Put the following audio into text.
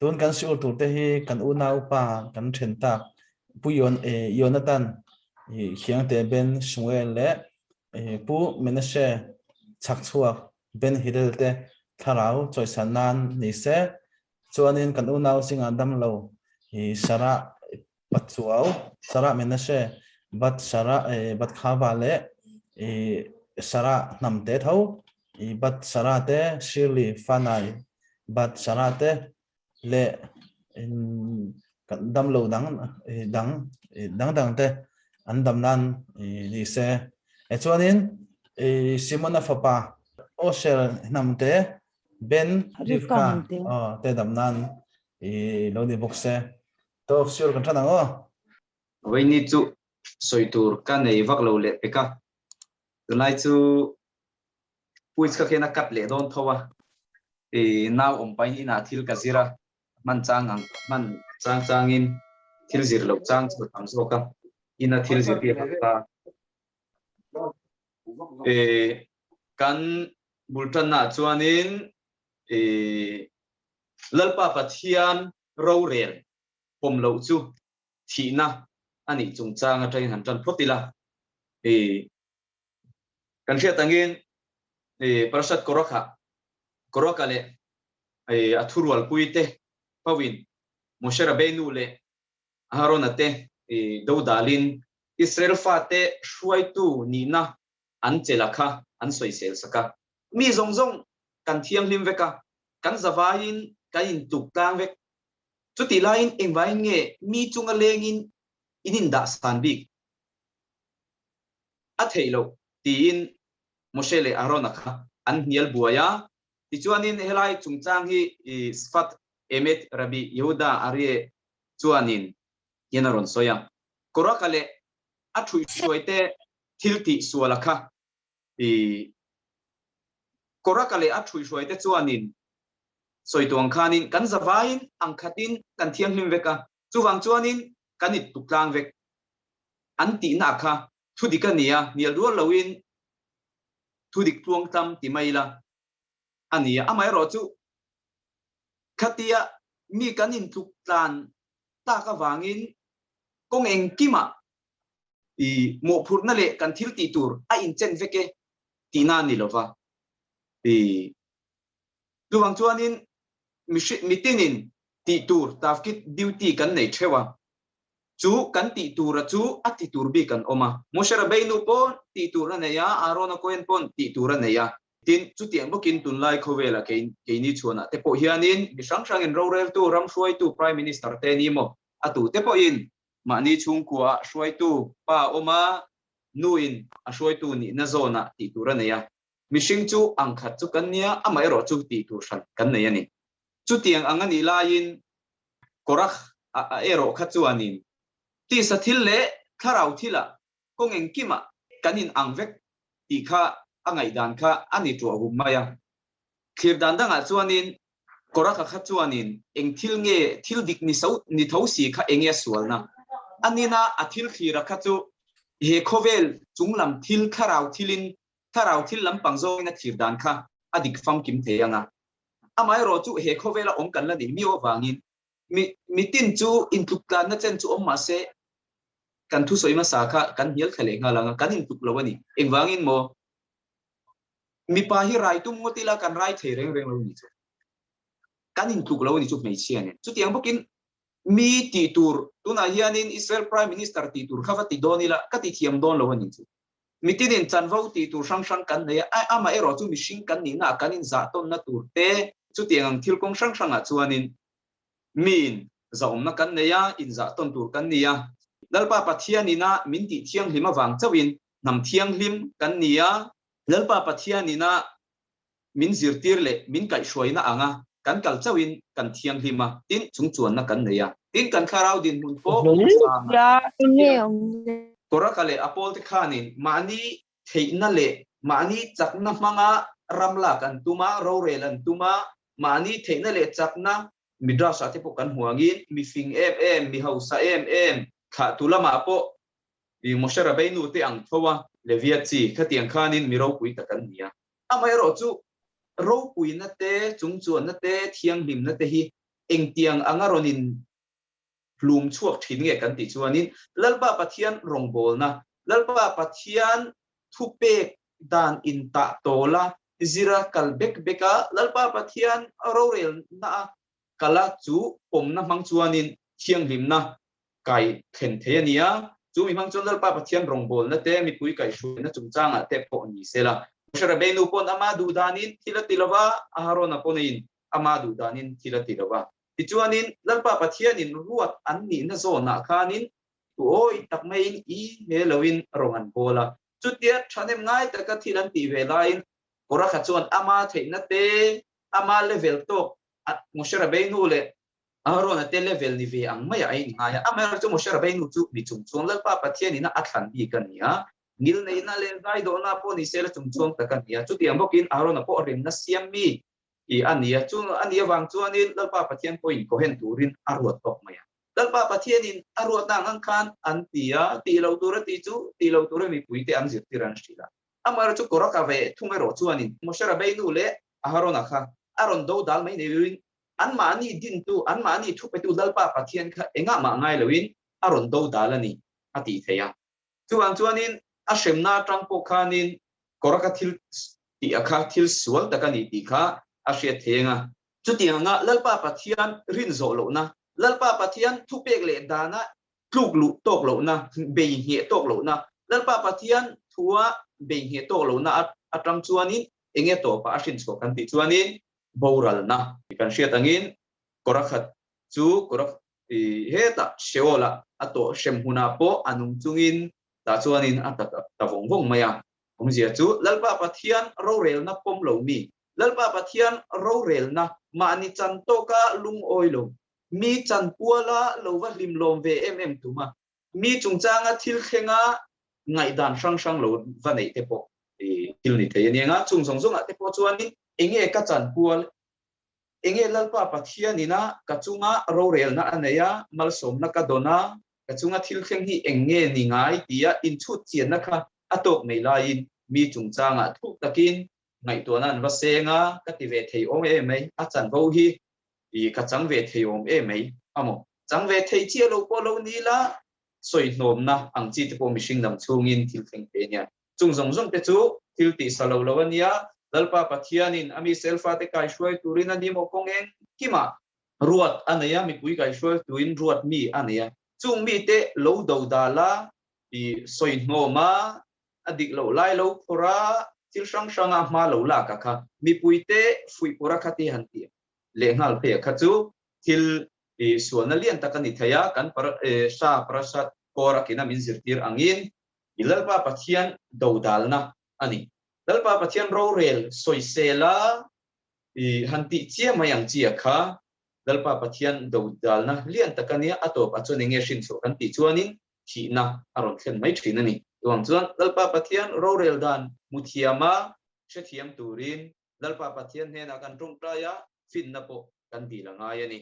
tuần kan siul tu te hi kan una upa kan then tak puyon yonatan khiang te ben Samuel le pu menashe chak chuak ben hidel te tharau choi sanan ni se chuanin kan una singa dam lo sara patchuau sara menashe bat sara bat khawa le sara namte tho bat sara te shirley fanai bat sara te le dam lo dang te an dam nan ni se chuanin simona fapa osel namte ben rivka te dam nan lo ni boxe to sure kan thana ngo với ni chu soitur kan nei vak lo le peka tunai chu puis ka khena kat le don thowa now pai ni na thil ka zira man chang in thil zir lo chang chu tam so ka ina thil zir pi ka kan bultan na chuanin lalpa pathian ro rel pom lo chu thina ani chung chang a train han tran photila kan khia tangin parashat korokha le athurwal puite pawin Moshe Rabbeinu le Aaron ate Daudalin Israel fate shuaitu nina an chelakha an soisel saka mi zong kan thiam lim veka kan zawain kan in tuk tang vek chuti lain engwai nge mi chunga lengin inin da stanbik atheilo tin Moshe le Aaron akha an hial buaya ti chuanin helai chungchang hi sfat emet Rabbi Yehuda arie chuanin yenaron soya korakale athui soite thilti sualakha korakale athui soite chuanin soituang khanin kan zawain angkhatin kan thiam him veka chuwang chuanin kanit tuklang vek anti na kha thudikania nial ru lowin thudik tuang tam ti maila ania amai ro chu khatia mi kanin tuklan ta ka wangin kong eng kima mo phurna le kan thil ti tur a in chen veke tina ni lova chuwang chuanin mitinin ti tur tafkit duty kan nei thewa chu kan ti tur chu ati tur bi kan oma Moshe Rabbeinu pon ti tur na ya Aaron Cohen pon ti tur na ya tin chu tiang bokin tun lai khowela ke ni chuana te po hianin mi sang in rorel tu ram shuai tu prime minister te ni mo atu te po in ma ni chung kwa shuai tu pa oma nuin a shuai tu ni na zona ti tur na ya mi sing chu angkhat chu kan nia amai ro chu ti tur san kan nei ani chu tiang angani lain korakh a ero khachuanin ti sathil le tharau thila kongeng kima kanin angvek ti kha angai dan kha ani tu humaya khir dan danga chuanin korakha khachuanin eng thil nge thil dik ni thosi kha engya sualna anina athil khira khachu he khovel chunglam thil kharau thil lam pangzo na khir dan kha adik fam kim theyanga amai ro chu he khovela om kan la ni mi o wangin mi tin chu in tuklan na chen chu om ma se kan thu soima sa kha kan hial khale nga langa kan in tuk lawani eng wangin mo mi pa hi rai tum ngotila kan rai thereng reng lo ni chu kan in tuk lawani chu mei chian chu tiang bokin mi ti tur tuna hianin Israel prime minister ti tur khawati donila kati thiam don lawani chu mitinin chanvo ti tur sang kan nei ama ero chu mi sing kan ni na kanin za ton na tur te chu tiang thil kong sang a chuanin min zaom na kan neya in za ton tur kan nia lalpa pathianina min ti thiang hlima wang chawin nam thiang hlim kan nia lalpa pathianina min zirtir le min kai shwaina anga kan kal chawin kan thiang hlima tin chungchuan na kan neya tin kan kharau din mun po ya korakale apol te khanin mani theina le mani chakna manga ramla kan tuma rorelan tuma mani theina le chakna midrasa te po kan huangin mi fing mi hausa kha tulama po Moshe Rabbeinu te ang thowa le viat chi kha tiang khanin mi ro pui takan nia amai ro chu ro pui na te chung chuan na te thiang lim na te hi eng tiang angaronin plum chuak thin nge kan ti chuanin lalpa pathian rongbol na lalpa pathian thupek dan in ta tola zira kalbek beka lalpa pathian rorel na kala chu pomna mang chuanin thiang lim na kai khen the nia chu mi mang chon lalpa pathian rongbol na te mi pui kai shu na chungchanga te po ni sela shara benu pon ama du danin thila tilawa aharona ponin ama du danin thila tilawa tichuanin lalpa pathian in ruat an ni na zona khanin oi takmain i helowin rongan bola chutia thanem ngai taka thilan ti velain ora khachuan ama theina te ama level to mushara benu le arona te level ni ve ang maya ai ngaya ama chu mushara benu chu mi chung lalpa pathian ina athan bi kan nia nil nei na le gai do na po ni sel chung taka nia chuti ambokin arona po rim na siam mi i ania chu ania wang chuanin lalpa pathian point ko hen turin arwat tok maya lalpa pathian in arwat na ngang khan an tia ti lo tur ti chu ti lo tur mi puite an zir tiran shila amar chu koraka ve thumero chuanin moshara beinu le aharona kha aron do dal mai nevin an mani din tu an mani thu pe tu lalpa pathian kha enga ma ngai lewin aron do dalani ati theya chuanin ashemna tangpo khanin koraka thil ti akha thil sual takani ti kha asia thenga chutianga lalpa pathian rin zo lo na lalpa pathian thupek le dana tluk lu tok lo na be he tok lo na lalpa pathian thua be he tok lo na atang chuanin enge to pa asin so kan ti chuanin boral na kan sia tangin korakhat chu korak heta sheola ato shemhuna po anung chungin ta chuanin ataka tawong wong maya omzia chu lalpa pathian rorel na pom lo mi lalpa pathian rorel na mani chan to ka lung oilo mi chan puala lowa lim lom ve tuma mi chungchanga thil khenga ngai dan sang lo vanei te po thil ni the ni nga chung song song te po chuani enge ka chan pual enge lalpa pathian ina ka chunga rorel na aneya malsom na ka dona ka chunga thil kheng hi enge ni ngai tia in chu chian na kha atok nei lain mi chungchanga thuk takin ngai to nan va senga ka ti ve thei om mai a chan go hi i ka chang ve thei om mai amo chang ve thei chi lo po lo ni la soi nom na ang chi te po mi sing nam chungin thil kheng pe nya chung zong zong te chu thil ti salo lo ania lalpa pathianin ami selfa te kai shoi turin ani mo kongen kima ruat anaya mi pui kai shoi tuin ruat mi anaya chung mi te lo do dala i soi noma adik lo lai lo pora til sang ma lo la ka kha mi puite fui pura khati hanti le ngal pe kha chu til suana lian takani thaya kan sa prasat kora kina min zirtir angin ilalpa pathian dodalna ani lalpa pathian rorel soisela hanti chia mayang chia kha lalpa pathian dodalna lian takania atop achone nge shin so kan ti chuanin thi na aron khen mai thina ni tuang chuan lalpa pathian rorel dan muthiama shethiam turin lalpa pathian hena kan tung traya fin na po kan ti la ngai ani